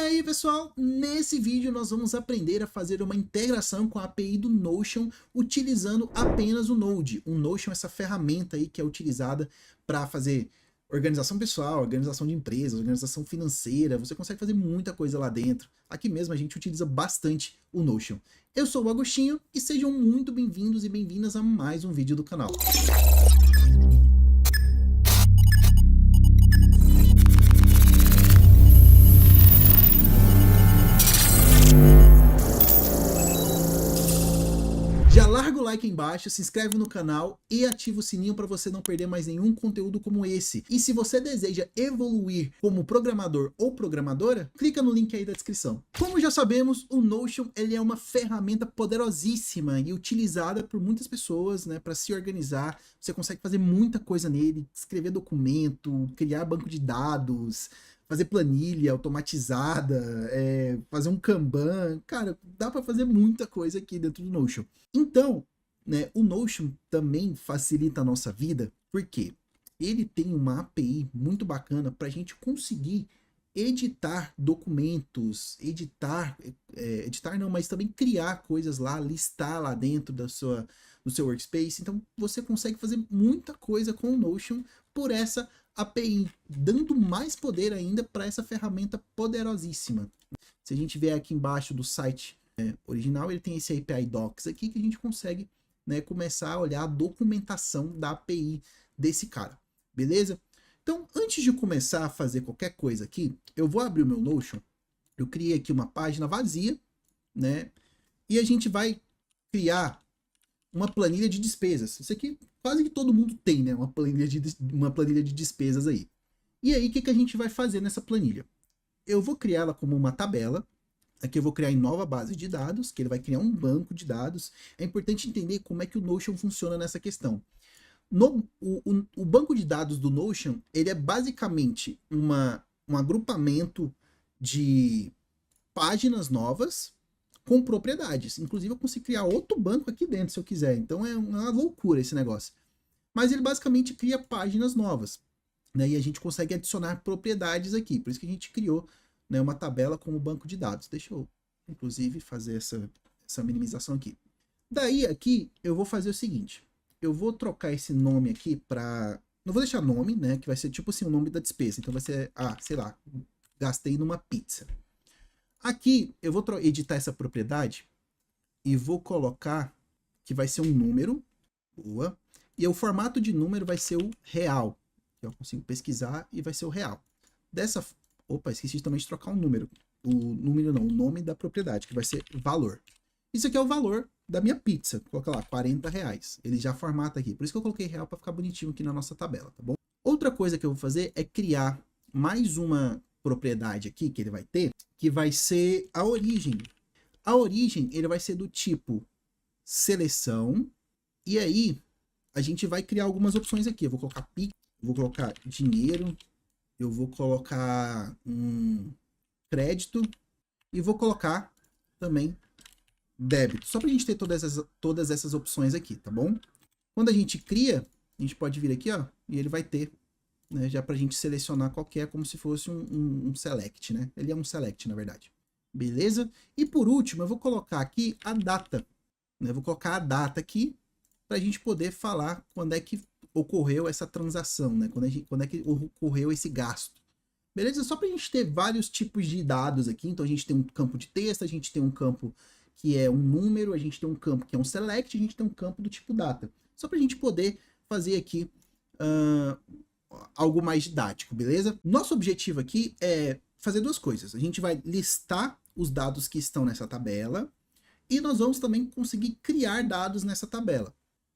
aí pessoal, nesse vídeo nós vamos aprender a fazer uma integração com a API do Notion utilizando apenas o Node. O Notion é essa ferramenta aí que é utilizada para fazer organização pessoal, organização de empresas, organização financeira, você consegue fazer muita coisa lá dentro. Aqui mesmo a gente utiliza bastante o Notion. Eu sou o Agostinho e sejam muito bem-vindos e bem-vindas a mais um vídeo do canal. Já larga o like aí embaixo, se inscreve no canal e ativa o sininho para você não perder mais nenhum conteúdo como esse. E se você deseja evoluir como programador ou programadora, clica no link aí da descrição. Como já sabemos, o Notion ele é uma ferramenta poderosíssima e utilizada por muitas pessoas, né, para se organizar. Você consegue fazer muita coisa nele, escrever documento, criar banco de dados, fazer planilha automatizada, fazer um Kanban. Cara, dá para fazer muita coisa aqui dentro do Notion. Então, né, o Notion também facilita a nossa vida, porque ele tem uma API muito bacana para a gente conseguir editar documentos, editar não, mas também criar coisas lá, listar lá dentro do seu workspace. Então, você consegue fazer muita coisa com o Notion por essa API, dando mais poder ainda para essa ferramenta poderosíssima. Se a gente vier aqui embaixo do site original, ele tem esse API Docs aqui que a gente consegue, né, começar a olhar a documentação da API desse cara, beleza? Então, antes de começar a fazer qualquer coisa aqui, eu vou abrir o meu Notion. Eu criei aqui uma página vazia, né? E a gente vai criar uma planilha de despesas. Isso aqui quase que todo mundo tem, né? Uma planilha de despesas aí. E aí, o que a gente vai fazer nessa planilha? Eu vou criar ela como uma tabela. Aqui eu vou criar em nova base de dados, que ele vai criar um banco de dados. É importante entender como é que o Notion funciona nessa questão. O banco de dados do Notion, ele é basicamente um agrupamento de páginas novas com propriedades. Inclusive eu consigo criar outro banco aqui dentro se eu quiser. Então é uma loucura esse negócio. Mas ele basicamente cria páginas novas, né? E a gente consegue adicionar propriedades aqui. Por isso que a gente criou, né, uma tabela como banco de dados. Deixa eu, inclusive, fazer essa minimização aqui. Daí aqui eu vou fazer o seguinte. Eu vou trocar esse nome aqui para... Não vou deixar nome, né? Que vai ser tipo assim o nome da despesa. Então vai ser, sei lá, gastei numa pizza. Aqui eu vou editar essa propriedade e vou colocar que vai ser um número. Boa. E o formato de número vai ser o real. Eu consigo pesquisar e vai ser o real. Opa, esqueci também de trocar um número. O número não, o nome da propriedade, que vai ser valor. Isso aqui é o valor da minha pizza. Coloca lá, R$40. Ele já formata aqui. Por isso que eu coloquei real para ficar bonitinho aqui na nossa tabela, tá bom? Outra coisa que eu vou fazer é criar mais uma propriedade aqui que ele vai ter, que vai ser a origem. A origem, ele vai ser do tipo seleção. E aí, a gente vai criar algumas opções aqui. Eu vou colocar Pix, vou colocar dinheiro, eu vou colocar crédito e vou colocar também débito. Só para a gente ter todas essas opções aqui, tá bom? Quando a gente cria, a gente pode vir aqui, ó, e ele vai ter, né, já para a gente selecionar qualquer, como se fosse um select, né? Ele é um select, na verdade. Beleza? E por último, eu vou colocar aqui a data. Né? Eu vou colocar a data aqui para a gente poder falar quando é que ocorreu essa transação, né? Quando é que ocorreu esse gasto. Beleza? Só para a gente ter vários tipos de dados aqui. Então a gente tem um campo de texto, a gente tem um campo que é um número, a gente tem um campo que é um select, a gente tem um campo do tipo data. Só para a gente poder fazer aqui algo mais didático, beleza? Nosso objetivo aqui é fazer duas coisas. A gente vai listar os dados que estão nessa tabela e nós vamos também conseguir criar dados nessa tabela.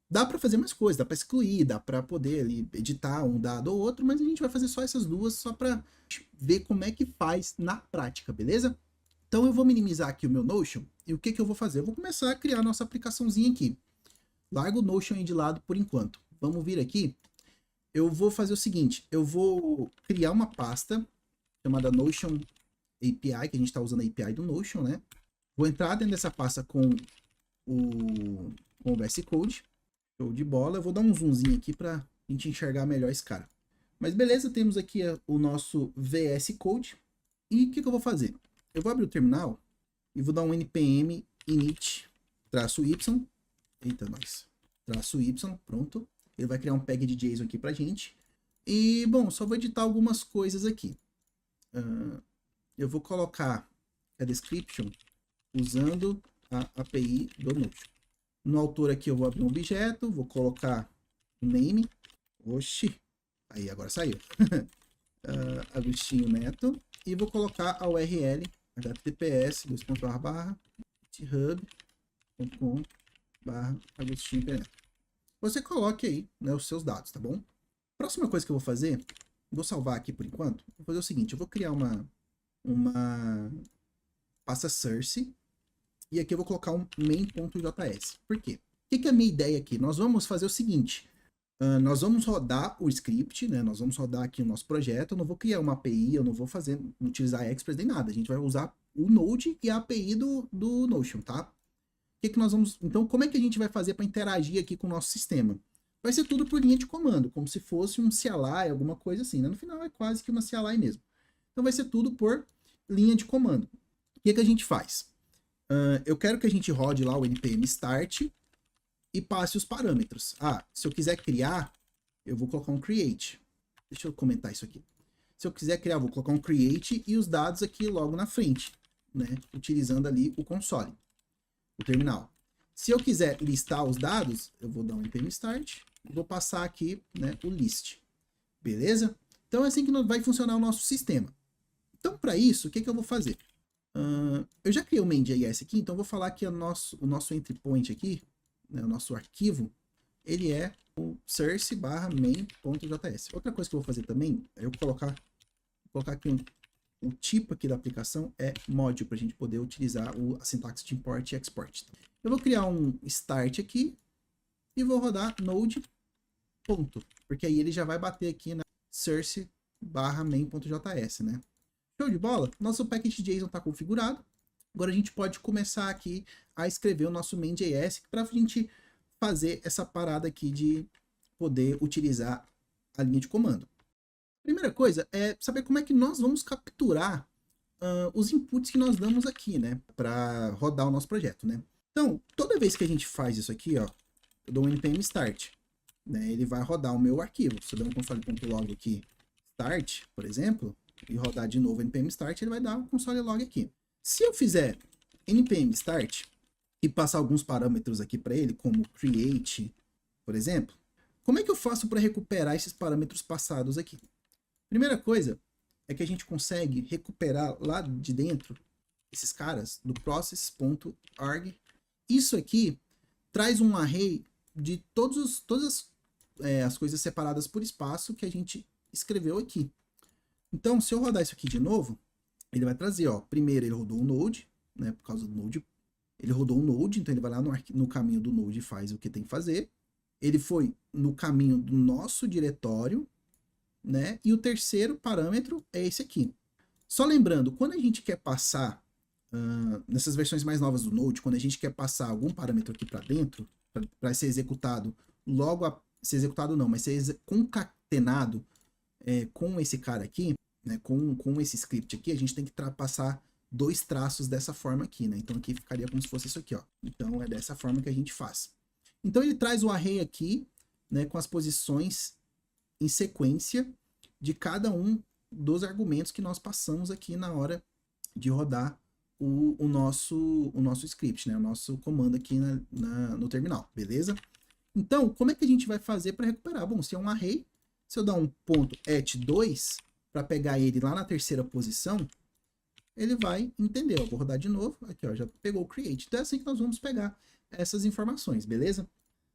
Dá para fazer mais coisas, dá para excluir, dá para poder ali editar um dado ou outro, mas a gente vai fazer só essas duas, só para ver como é que faz na prática, beleza? Então eu vou minimizar aqui o meu Notion e o que eu vou fazer? Eu vou começar a criar a nossa aplicaçãozinha aqui. Larga o Notion aí de lado por enquanto. Vamos vir aqui. Eu vou fazer o seguinte, eu vou criar uma pasta chamada Notion API, que a gente está usando a API do Notion, né? Vou entrar dentro dessa pasta com o VS Code. Show de bola. Eu vou dar um zoomzinho aqui para a gente enxergar melhor esse cara. Mas beleza, temos aqui o nosso VS Code. E o que eu vou fazer? eu vou abrir o terminal e vou dar um npm init -y. Eita, nós. -y, pronto. Ele vai criar um peg de JSON aqui pra gente. E, bom, só vou editar algumas coisas aqui. Eu vou colocar a description usando a API do Notion. No autor aqui eu vou abrir um objeto, vou colocar o name. Oxi, aí agora saiu. Agostinho Neto. E vou colocar a URL https://github.com/Agostinho Neto. Você coloque aí, né, os seus dados, tá bom? Próxima coisa que eu vou fazer, vou salvar aqui por enquanto, vou fazer o seguinte, eu vou criar uma pasta source, e aqui eu vou colocar um main.js. Por quê? O que é a minha ideia aqui? Nós vamos fazer o seguinte, nós vamos rodar o script, né? Nós vamos rodar aqui o nosso projeto, eu não vou criar uma API, eu não vou utilizar Express nem nada, a gente vai usar o Node e a API do Notion, tá? Então, como é que a gente vai fazer para interagir aqui com o nosso sistema? Vai ser tudo por linha de comando, como se fosse um CLI, alguma coisa assim, né? No final é quase que uma CLI mesmo. Então vai ser tudo por linha de comando. O que a gente faz? Eu quero que a gente rode lá o npm start e passe os parâmetros. Se eu quiser criar, eu vou colocar um create. Deixa eu comentar isso aqui. Se eu quiser criar, eu vou colocar um create e os dados aqui logo na frente, né? Utilizando ali o console, o terminal. Se eu quiser listar os dados, eu vou dar um npm start e vou passar aqui, né, o list. Beleza? Então é assim que vai funcionar o nosso sistema. Então, para isso, o que eu vou fazer? Eu já criei o main.js aqui, então eu vou falar que o nosso entry point aqui, né, o nosso arquivo, ele é o source/main.js. Outra coisa que eu vou fazer também é eu colocar aqui o tipo aqui da aplicação é module, para a gente poder utilizar a sintaxe de import e export. Eu vou criar um start aqui e vou rodar node, ponto, porque aí ele já vai bater aqui na source/main.js, né? Show de bola? Nosso package.json está configurado. Agora a gente pode começar aqui a escrever o nosso main.js para a gente fazer essa parada aqui de poder utilizar a linha de comando. Primeira coisa é saber como é que nós vamos capturar os inputs que nós damos aqui, né, para rodar o nosso projeto, né? Então, toda vez que a gente faz isso aqui, ó, eu dou um npm start, né, ele vai rodar o meu arquivo. Se eu der um console.log aqui, start, por exemplo, e rodar de novo npm start, ele vai dar o console log aqui. Se eu fizer npm start e passar alguns parâmetros aqui para ele, como create, por exemplo, como é que eu faço para recuperar esses parâmetros passados aqui? Primeira coisa é que a gente consegue recuperar lá de dentro esses caras do process.arg. Isso aqui traz um array de todas as coisas separadas por espaço que a gente escreveu aqui. Então, se eu rodar isso aqui de novo, ele vai trazer, ó, primeiro ele rodou um node, né, por causa do node, ele rodou um node, então ele vai lá no caminho do node e faz o que tem que fazer. Ele foi no caminho do nosso diretório, né, e o terceiro parâmetro é esse aqui. Só lembrando, quando a gente quer passar, nessas versões mais novas do Node, quando a gente quer passar algum parâmetro aqui para dentro, para ser executado, ser executado não, mas ser concatenado com esse cara aqui, né, com esse script aqui, a gente tem que passar dois traços dessa forma aqui, né? Então aqui ficaria como se fosse isso aqui, ó. Então é dessa forma que a gente faz. Então ele traz o array aqui, né, com as posições em sequência de cada um dos argumentos que nós passamos aqui na hora de rodar o nosso script, né, o nosso comando aqui no terminal, beleza? Então, como é que a gente vai fazer para recuperar? Bom, se é um array, se eu dar um ponto @2 para pegar ele lá na terceira posição, ele vai entender, ó, vou rodar de novo, aqui ó, já pegou o create. Então é assim que nós vamos pegar essas informações, beleza?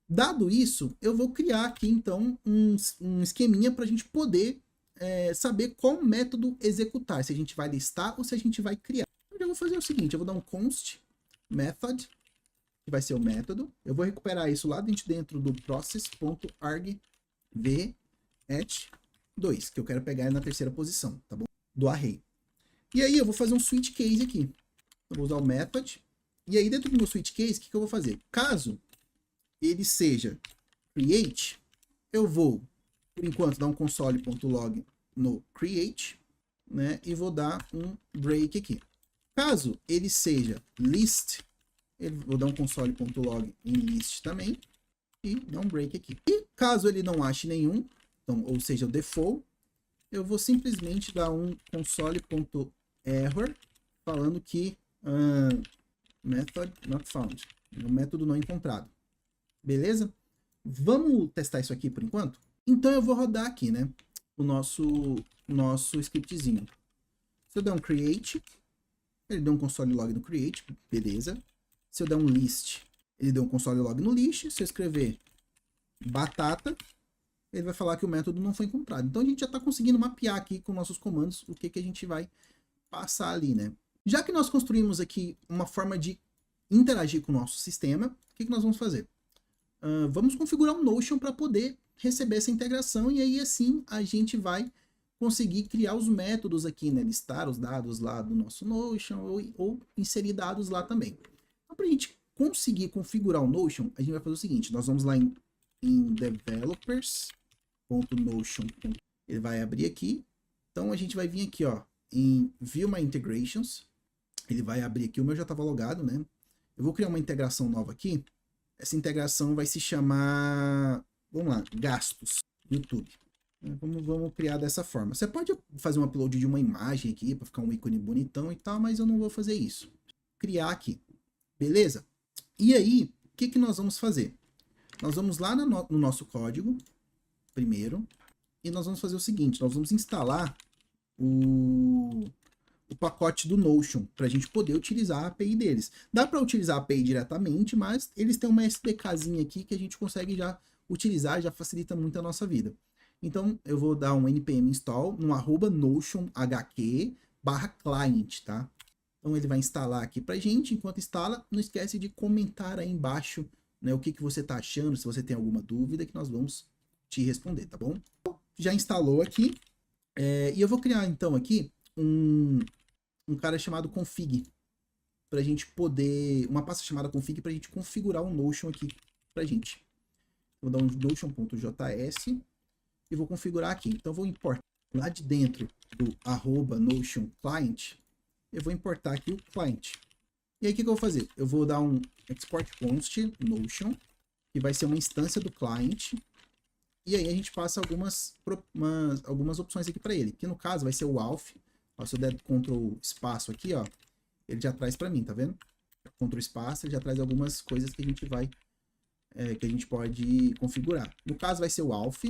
Dado isso, eu vou criar aqui então um esqueminha para a gente poder saber qual método executar, se a gente vai listar ou se a gente vai criar. Então eu vou fazer o seguinte, eu vou dar um const method, que vai ser o método, eu vou recuperar isso lá dentro do process.arg v@2, que eu quero pegar ele na terceira posição, tá bom? Do array. E aí eu vou fazer um switch case aqui. Eu vou usar o method. E aí dentro do meu switch case, o que eu vou fazer? Caso ele seja create, eu vou, por enquanto, dar um console.log no create, né? E vou dar um break aqui. Caso ele seja list, vou dar um console.log em list também e dar um break aqui. E caso ele não ache nenhum, então, ou seja, o default, eu vou simplesmente dar um console.error falando que method not found, o método não encontrado. Beleza? Vamos testar isso aqui por enquanto? Então eu vou rodar aqui, né, o nosso scriptzinho. Se eu der um create, ele deu um console log no create, beleza. Se eu der um list, ele deu um console log no list. Se eu escrever batata, ele vai falar que o método não foi encontrado. Então a gente já está conseguindo mapear aqui com nossos comandos o que a gente vai passar ali, né? Já que nós construímos aqui uma forma de interagir com o nosso sistema, o que nós vamos fazer? Vamos configurar um Notion para poder receber essa integração e aí assim a gente vai conseguir criar os métodos aqui, né? Listar os dados lá do nosso Notion ou inserir dados lá também. Então, para a gente conseguir configurar o Notion, a gente vai fazer o seguinte, nós vamos lá em developers.notion, ele vai abrir aqui, então a gente vai vir aqui, ó, em View My Integrations, ele vai abrir aqui, o meu já estava logado, né? Eu vou criar uma integração nova aqui, essa integração vai se chamar, vamos lá, gastos, YouTube. Vamos criar dessa forma. Você pode fazer um upload de uma imagem aqui, para ficar um ícone bonitão e tal, mas eu não vou fazer isso. Criar aqui, beleza? E aí, o que nós vamos fazer? Nós vamos lá no nosso código, primeiro, e nós vamos fazer o seguinte, nós vamos instalar o pacote do Notion, para a gente poder utilizar a API deles. Dá para utilizar a API diretamente, mas eles têm uma SDKzinha aqui que a gente consegue já utilizar, já facilita muito a nossa vida. Então, eu vou dar um npm install no @notionhq/client, tá? Então, ele vai instalar aqui pra gente. Enquanto instala, não esquece de comentar aí embaixo, né, o que você tá achando, se você tem alguma dúvida, que nós vamos te responder, tá bom? Já instalou aqui. E eu vou criar, então, aqui um cara chamado config, pra gente poder... Uma pasta chamada config pra gente configurar o Notion aqui pra gente. Vou dar um notion.js e vou configurar aqui. Então, eu vou importar lá de dentro do @notion client, eu vou importar aqui o client. E aí, o que eu vou fazer? Eu vou dar um export const notion, que vai ser uma instância do client. E aí, a gente passa algumas opções aqui para ele, que no caso vai ser o auth. Se eu der Ctrl espaço aqui, ó, ele já traz para mim, tá vendo? Ctrl espaço, ele já traz algumas coisas que a gente vai, que a gente pode configurar. No caso, vai ser o auth.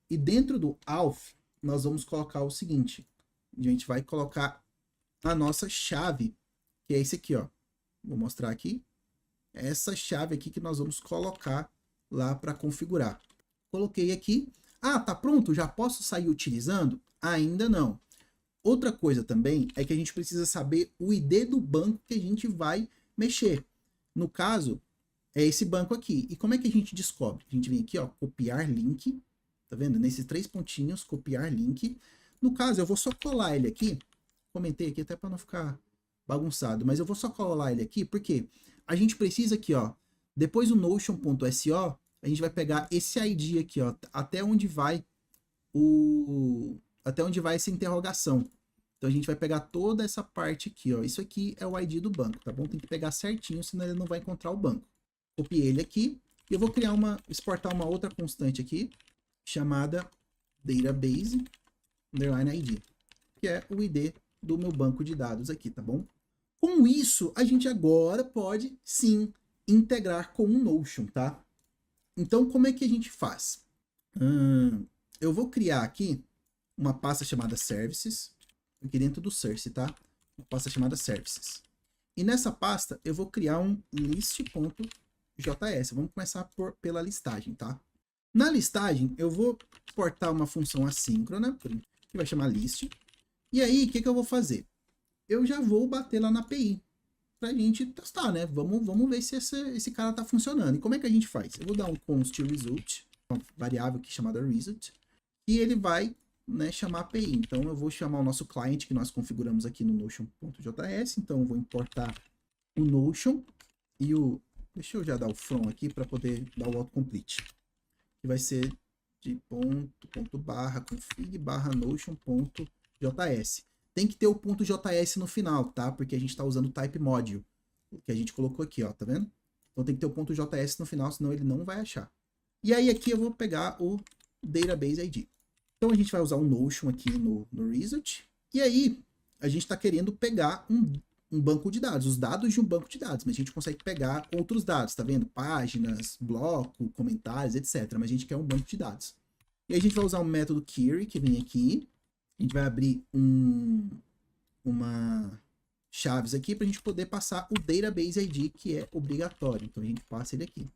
E dentro do auth, nós vamos colocar o seguinte. A gente vai colocar a nossa chave, que é esse aqui, ó. Vou mostrar aqui. Essa chave aqui que nós vamos colocar lá para configurar. Coloquei aqui. Ah, tá pronto? Já posso sair utilizando? Ainda não. Outra coisa também é que a gente precisa saber o ID do banco que a gente vai mexer. No caso, é esse banco aqui. E como é que a gente descobre? A gente vem aqui, ó, copiar link. Tá vendo? Nesses 3 pontinhos, copiar link. No caso, eu vou só colar ele aqui. Comentei aqui até para não ficar bagunçado, mas eu vou só colar ele aqui porque a gente precisa aqui, ó, depois do notion.so, a gente vai pegar esse ID aqui, ó, até onde vai essa interrogação. Então a gente vai pegar toda essa parte aqui, ó. Isso aqui é o ID do banco, tá bom? Tem que pegar certinho, senão ele não vai encontrar o banco. Copiei ele aqui e eu vou criar exportar uma outra constante aqui, chamada database underline ID, que é o ID do meu banco de dados aqui, tá bom? Com isso, a gente agora pode, sim, integrar com o Notion, tá? Então, como é que a gente faz? Eu vou criar aqui uma pasta chamada Services, aqui dentro do Source, tá? Uma pasta chamada Services. E nessa pasta, eu vou criar um list.js. Vamos começar pela listagem, tá? Na listagem, eu vou exportar uma função assíncrona, que vai chamar list. E aí, o que eu vou fazer? Eu já vou bater lá na API, pra gente testar, né? Vamos ver se esse cara tá funcionando. E como é que a gente faz? Eu vou dar um const result, uma variável aqui chamada result, e ele vai, né, chamar a API. Então, eu vou chamar o nosso client, que nós configuramos aqui no notion.js. Então, eu vou importar o Notion e o... Deixa eu já dar o from aqui para poder dar o autocomplete. Que vai ser de config/notion.js. tem que ter o ponto .js no final, tá? Porque a gente está usando o type module, que a gente colocou aqui, ó, tá vendo? Então tem que ter o ponto .js no final, senão ele não vai achar. E aí aqui eu vou pegar o Database ID. Então a gente vai usar o Notion aqui no result. E aí a gente está querendo pegar um banco de dados, os dados de um banco de dados, mas a gente consegue pegar outros dados, tá vendo? Páginas, bloco, comentários, etc. Mas a gente quer um banco de dados. E aí a gente vai usar o método query, que vem aqui. A gente vai abrir uma chaves aqui para a gente poder passar o Database ID, que é obrigatório. Então a gente passa ele aqui.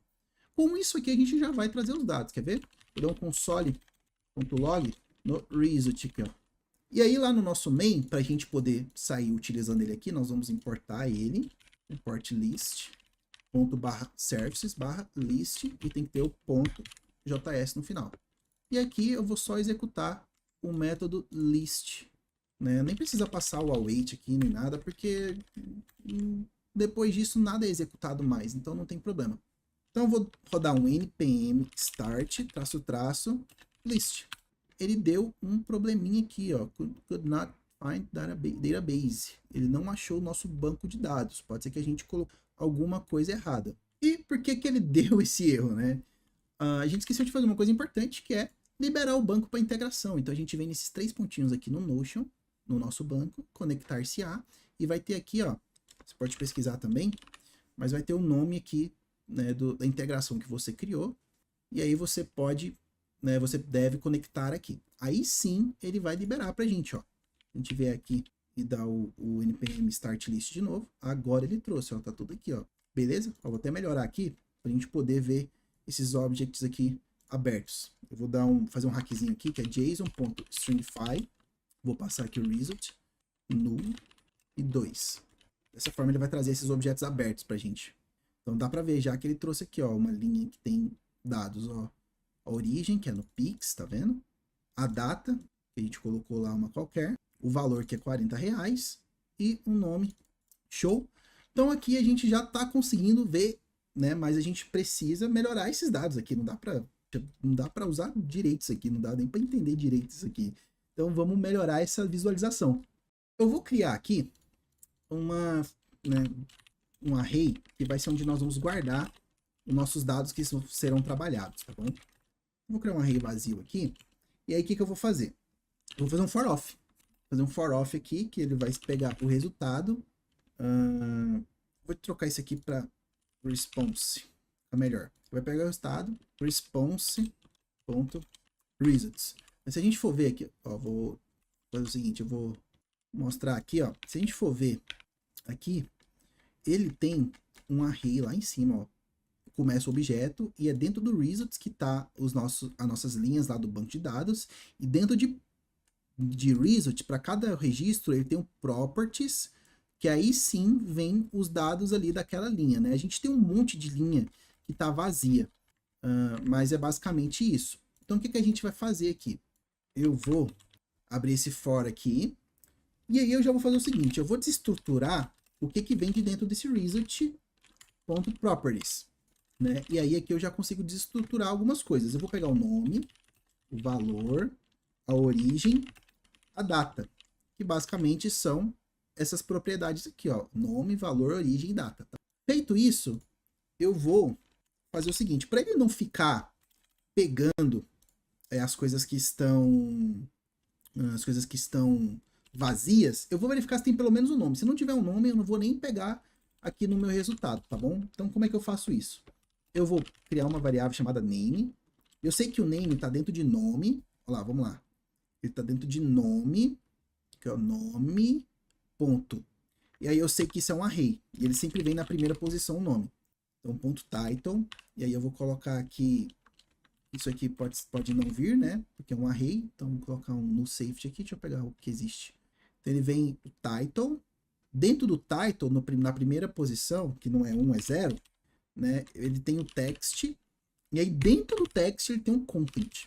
Com isso aqui a gente já vai trazer os dados, quer ver? Vou dar um console.log no result aqui, ó. E aí lá no nosso main, para a gente poder sair utilizando ele aqui, nós vamos importar ele, import list, .services, /list, e tem que ter o ponto .js no final. E aqui eu vou só executar o método list, né? Nem precisa passar o await aqui nem nada, porque depois disso nada é executado mais, então não tem problema. Então eu vou rodar um npm start, -- list. Ele deu um probleminha aqui, ó, could not find database. Ele não achou o nosso banco de dados. Pode ser que a gente colocou alguma coisa errada. E por que que ele deu esse erro, né? A gente esqueceu de fazer uma coisa importante, que é liberar o banco para integração. Então a gente vem nesses 3 pontinhos aqui no Notion, no nosso banco, conectar-se a, e vai ter aqui, ó, você pode pesquisar também, mas vai ter o nome aqui, né, da integração que você criou, e aí você pode, né, você deve conectar aqui. Aí sim ele vai liberar pra gente, ó. A gente vem aqui e dá o npm start list de novo. Agora ele trouxe, ó, tá tudo aqui, ó. Beleza? Ó, vou até melhorar aqui pra gente poder ver esses objects aqui abertos. Eu vou fazer um hackzinho aqui, que é json.stringify. Vou passar aqui o result, null e 2. Dessa forma ele vai trazer esses objetos abertos pra gente. Então dá pra ver já que ele trouxe aqui, ó, uma linha que tem dados, ó. A origem, que é no Pix, tá vendo? A data, que a gente colocou lá uma qualquer. O valor, que é R$40. E o nome. Show? Então aqui a gente já tá conseguindo ver, né? Mas a gente precisa melhorar esses dados aqui. Não dá pra usar direito isso aqui. Não dá nem pra entender direito isso aqui. Então vamos melhorar essa visualização. Eu vou criar aqui um array, que vai ser onde nós vamos guardar os nossos dados que serão trabalhados, tá bom? Vou criar um array vazio aqui. E aí, o que eu vou fazer? Eu vou fazer um for off. Fazer um for off aqui, que ele vai pegar o resultado. Vou trocar isso aqui para response. Fica melhor. Vai pegar o resultado, response.results. Mas se a gente for ver aqui, ó, vou fazer o seguinte, eu vou mostrar aqui, ó. Se a gente for ver aqui, ele tem um array lá em cima, ó. Começa o objeto e é dentro do results que tá as nossas linhas lá do banco de dados. E dentro de result, para cada registro, ele tem um properties, que aí sim vem os dados ali daquela linha, né? A gente tem um monte de linha que tá vazia, mas é basicamente isso. Então o que a gente vai fazer aqui? Eu vou abrir esse for aqui, e aí eu já vou fazer o seguinte, eu vou desestruturar o que vem de dentro desse result.properties. Né? E aí aqui eu já consigo desestruturar algumas coisas. Eu vou pegar o nome, o valor, a origem, a data, que basicamente são essas propriedades aqui, ó, nome, valor, origem e data. Tá? Feito isso, eu vou fazer o seguinte, para ele não ficar pegando as coisas que estão vazias, eu vou verificar se tem pelo menos um nome. Se não tiver um nome, eu não vou nem pegar aqui no meu resultado, tá bom? Então como é que eu faço isso? Eu vou criar uma variável chamada name. Eu sei que o name está dentro de nome. Olha lá, vamos lá. Ele está dentro de nome, que é o nome, ponto. E aí eu sei que isso é um array. E ele sempre vem na primeira posição o nome. Então, ponto title. E aí eu vou colocar aqui, isso aqui pode não vir, né? Porque é um array. Então, vou colocar um no safety aqui. Deixa eu pegar o que existe. Então, ele vem o title. Dentro do title, na primeira posição, que não é 1, é 0, né, ele tem o text, e aí dentro do text ele tem um content.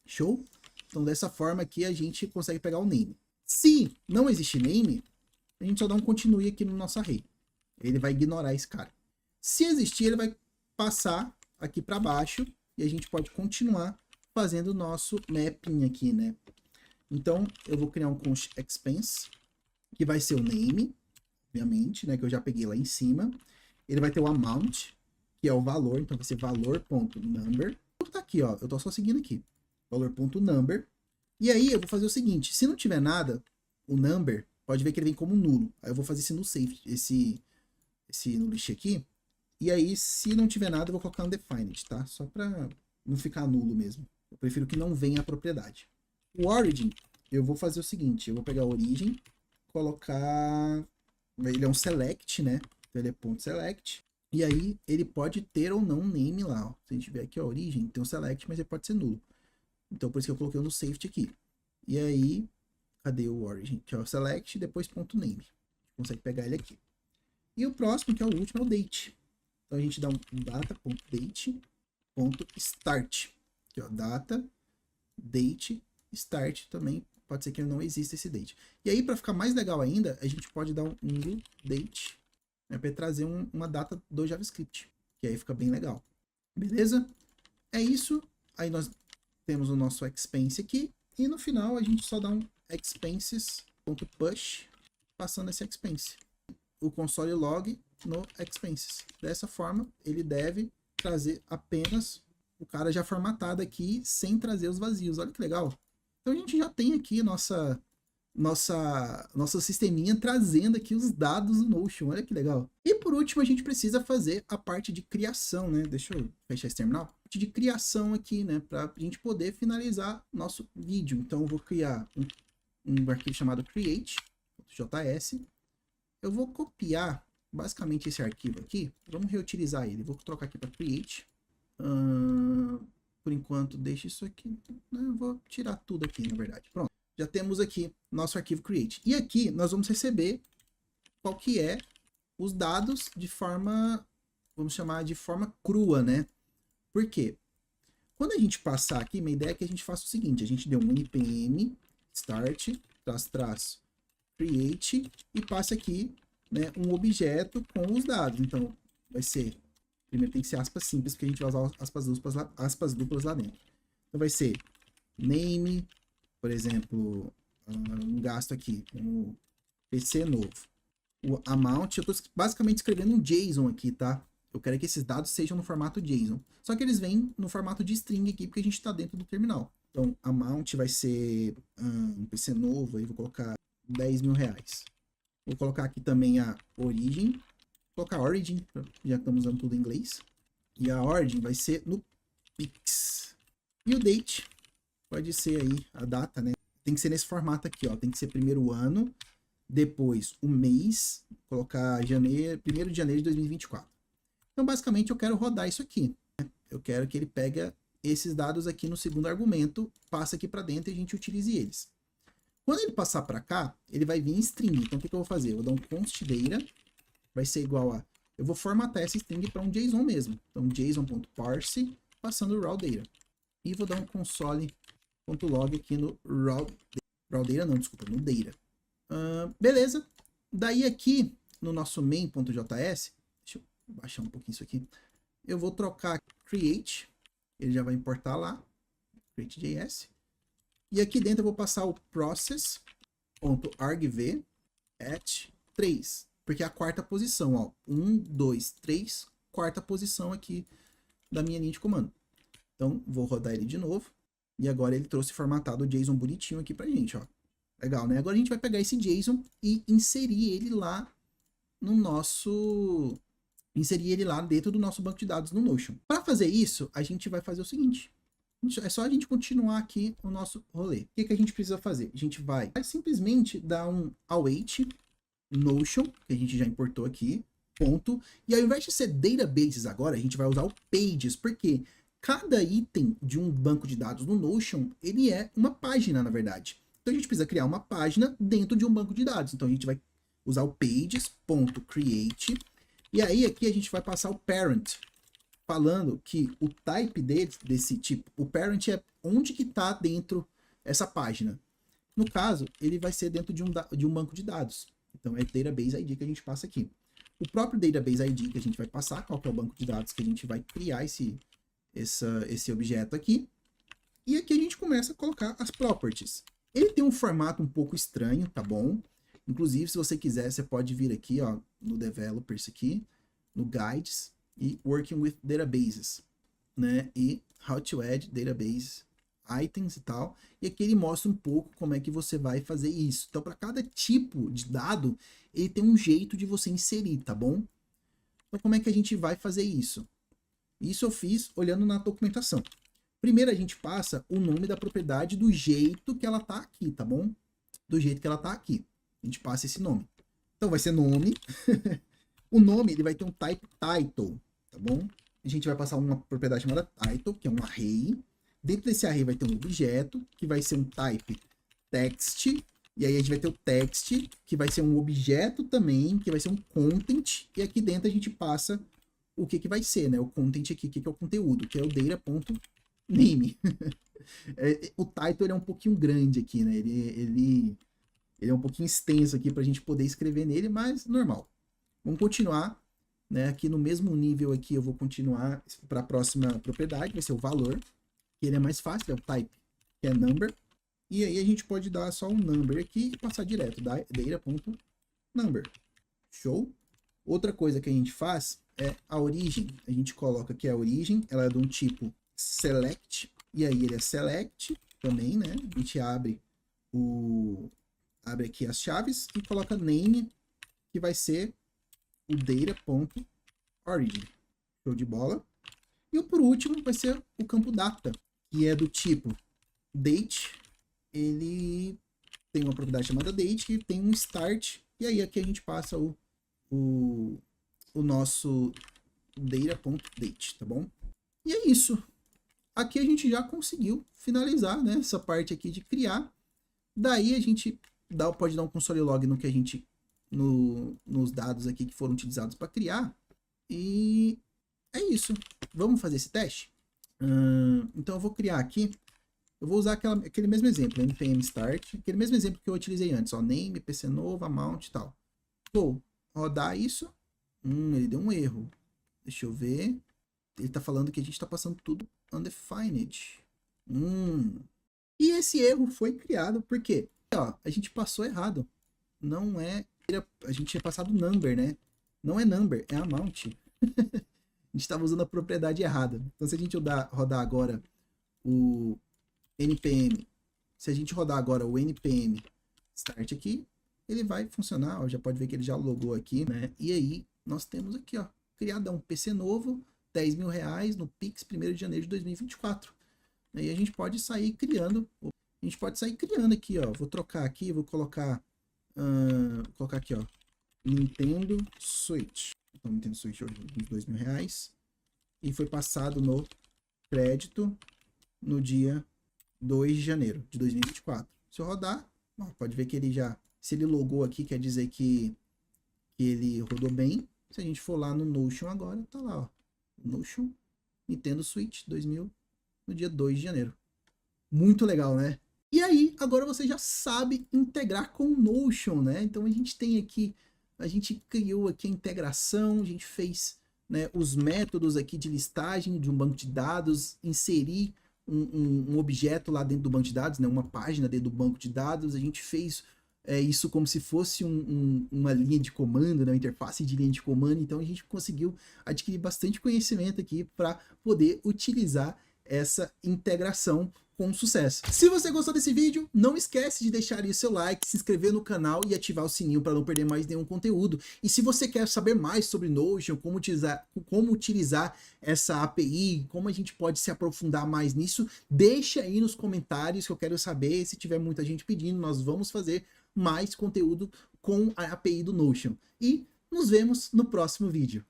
Show? Então dessa forma aqui a gente consegue pegar o name. Se não existe name, a gente só dá um continue aqui no nosso array. Ele vai ignorar esse cara. Se existir, ele vai passar aqui para baixo e a gente pode continuar fazendo o nosso mapping aqui, né? Então eu vou criar um const expense que vai ser o name, obviamente, né, que eu já peguei lá em cima. Ele vai ter o amount, que é o valor, então vai ser valor.number. Tá aqui, ó, eu tô só seguindo aqui. Valor.number. E aí eu vou fazer o seguinte, se não tiver nada, o number, pode ver que ele vem como nulo. Aí eu vou fazer esse null safety, esse null list aqui. E aí, se não tiver nada, eu vou colocar undefined, tá? Só pra não ficar nulo mesmo. Eu prefiro que não venha a propriedade. O origin, eu vou fazer o seguinte, eu vou pegar a origem, colocar... Ele é um select, né? Então ele é ponto .select. E aí, ele pode ter ou não um name lá, ó. Se a gente ver aqui a origem, tem um select, mas ele pode ser nulo. Então, por isso que eu coloquei no safety aqui. E aí, cadê o origin? Que é o select, depois ponto .name. A gente consegue pegar ele aqui. E o próximo, que é o último, é o date. Então, a gente dá um data.date.start. Aqui, ó, data, date, start também. Pode ser que não exista esse date. E aí, para ficar mais legal ainda, a gente pode dar um new date, né, para trazer uma data do JavaScript. Que aí fica bem legal. Beleza? É isso. Aí nós temos o nosso expense aqui, e no final a gente só dá um expenses.push, passando esse expense. O console log no expenses. Dessa forma, ele deve trazer apenas o cara já formatado aqui, sem trazer os vazios. Olha que legal. Então a gente já tem aqui nossa sisteminha trazendo aqui os dados do Notion. Olha que legal. E por último, a gente precisa fazer a parte de criação, né? Deixa eu fechar esse terminal. De criação aqui, né? Para a gente poder finalizar nosso vídeo. Então eu vou criar um arquivo chamado create.js. Eu vou copiar basicamente esse arquivo aqui. Vamos reutilizar ele. Vou trocar aqui para create. Por enquanto, deixa isso aqui. Eu vou tirar tudo aqui, na verdade. Pronto. Já temos aqui nosso arquivo create. E aqui nós vamos receber qual que é os dados de forma, vamos chamar de forma crua, né? Por quê? Quando a gente passar aqui, minha ideia é que a gente faça o seguinte, a gente dê um npm start, create, e passe aqui, né, um objeto com os dados. Então, vai ser, primeiro tem que ser aspas simples, porque a gente vai usar aspas duplas lá dentro. Então, vai ser name, por exemplo, um gasto aqui, um PC novo. O amount, eu estou basicamente escrevendo um JSON aqui, tá? Eu quero que esses dados sejam no formato JSON. Só que eles vêm no formato de string aqui, porque a gente está dentro do terminal. Então, amount vai ser um PC novo, aí vou colocar 10 mil reais. Vou colocar aqui também a origem. Vou colocar origin, já estamos usando tudo em inglês. E a origin vai ser no Pix. E o date pode ser aí a data, né? Tem que ser nesse formato aqui, ó. Tem que ser primeiro o ano, depois o mês, colocar janeiro, 1º de janeiro de 2024. Então, basicamente, eu quero rodar isso aqui, né? Eu quero que ele pegue esses dados aqui no segundo argumento, passe aqui para dentro e a gente utilize eles. Quando ele passar para cá, ele vai vir em string. Então, o que eu vou fazer? Eu vou dar um const data, vai ser igual a... Eu vou formatar essa string para um JSON mesmo. Então, json.parse, passando o raw data. E vou dar um console.log aqui no raw data, não, desculpa, no data. Beleza. Daí aqui, no nosso main.js, deixa eu baixar um pouquinho isso aqui. Eu vou trocar create, ele já vai importar lá, create.js. E aqui dentro eu vou passar o process.argv at 3, porque é a quarta posição, ó. 1, 2, 3, quarta posição aqui da minha linha de comando. Então, vou rodar ele de novo. E agora ele trouxe formatado o JSON bonitinho aqui pra gente, ó. Legal, né? Agora a gente vai pegar esse JSON e inserir ele lá no nosso... Inserir ele lá dentro do nosso banco de dados no Notion. Para fazer isso, a gente vai fazer o seguinte. É só a gente continuar aqui o nosso rolê. O que, que a gente precisa fazer? A gente vai simplesmente dar um await Notion, que a gente já importou aqui, ponto. E ao invés de ser databases agora, a gente vai usar o pages, porque cada item de um banco de dados no Notion, ele é uma página, na verdade. Então a gente precisa criar uma página dentro de um banco de dados. Então a gente vai usar o pages.create. E aí aqui a gente vai passar o parent, falando que o type desse tipo, o parent é onde que está dentro essa página. No caso, ele vai ser dentro de um banco de dados. Então é database ID que a gente passa aqui. O próprio database ID que a gente vai passar, qual que é o banco de dados que a gente vai criar esse objeto aqui. E aqui a gente começa a colocar as properties. Ele tem um formato um pouco estranho, tá bom? Inclusive, se você quiser, você pode vir aqui, ó, no Developers aqui, no Guides e Working with Databases, né? E How to Add Database Items e tal. E aqui ele mostra um pouco como é que você vai fazer isso. Então, para cada tipo de dado, ele tem um jeito de você inserir, tá bom? Então, como é que a gente vai fazer isso? Isso eu fiz olhando na documentação. Primeiro a gente passa o nome da propriedade do jeito que ela tá aqui, tá bom? Do jeito que ela tá aqui. A gente passa esse nome. Então vai ser nome. O nome ele vai ter um type title, tá bom? A gente vai passar uma propriedade chamada title, que é um array. Dentro desse array vai ter um objeto, que vai ser um type text. E aí a gente vai ter o text, que vai ser um objeto também, que vai ser um content. E aqui dentro a gente passa o que vai ser, né? O content aqui, que é o conteúdo, que é o data.name. O title ele é um pouquinho grande aqui, né? Ele é um pouquinho extenso aqui para a gente poder escrever nele, mas normal. Vamos continuar, né? Aqui no mesmo nível aqui eu vou continuar para a próxima propriedade, vai ser o valor, que ele é mais fácil, é o type, que é number. E aí a gente pode dar só um number aqui e passar direto, data.number. Show? Outra coisa que a gente faz é a origem. A gente coloca aqui a origem, ela é de um tipo select, e aí ele é select também, né? A gente abre aqui as chaves e coloca name, que vai ser o data.origin. Show de bola. E por último vai ser o campo data, que é do tipo date. Ele tem uma propriedade chamada date, que tem um start, e aí aqui a gente passa o nosso data.date, tá bom? E é isso. Aqui a gente já conseguiu finalizar, né, essa parte aqui de criar. Daí a gente pode dar um console log no que a gente nos dados aqui que foram utilizados para criar. E é isso. Vamos fazer esse teste? Então eu vou criar aqui. Eu vou usar aquele mesmo exemplo, npm start, aquele mesmo exemplo que eu utilizei antes, ó, name, pc novo, amount e tal. Vou rodar isso. Ele deu um erro. Deixa eu ver. Ele está falando que a gente está passando tudo undefined. E esse erro foi criado porque, ó, a gente passou errado. Não é... A gente tinha passado number, né? Não é number, é amount. A gente estava usando a propriedade errada. Então, se a gente rodar agora o npm, se a gente rodar agora o npm start aqui, ele vai funcionar. Ó, já pode ver que ele já logou aqui, né? E aí, nós temos aqui, ó, criadão, PC novo, R$10.000 no Pix, 1º de janeiro de 2024. Aí a gente pode sair criando. A gente pode sair criando aqui, ó. Vou trocar aqui, vou colocar aqui, ó, Nintendo Switch. Então, Nintendo Switch hoje uns R$2.000. E foi passado no crédito no dia 2 de janeiro de 2024. Se eu rodar, ó, pode ver que ele já... Se ele logou aqui, quer dizer que ele rodou bem. Se a gente for lá no Notion agora, tá lá, ó. Notion, Nintendo Switch 2000, no dia 2 de janeiro. Muito legal, né? E aí, agora você já sabe integrar com o Notion, né? Então a gente tem aqui, a gente criou aqui a integração, a gente fez, né, os métodos aqui de listagem de um banco de dados, inserir um objeto lá dentro do banco de dados, né, uma página dentro do banco de dados, a gente fez isso como se fosse uma linha de comando, né, uma interface de linha de comando. Então a gente conseguiu adquirir bastante conhecimento aqui para poder utilizar essa integração com sucesso. Se você gostou desse vídeo, não esquece de deixar aí o seu like, se inscrever no canal e ativar o sininho para não perder mais nenhum conteúdo. E se você quer saber mais sobre Notion, como utilizar essa API, como a gente pode se aprofundar mais nisso, deixa aí nos comentários que eu quero saber. Se tiver muita gente pedindo, nós vamos fazer mais conteúdo com a API do Notion. E nos vemos no próximo vídeo.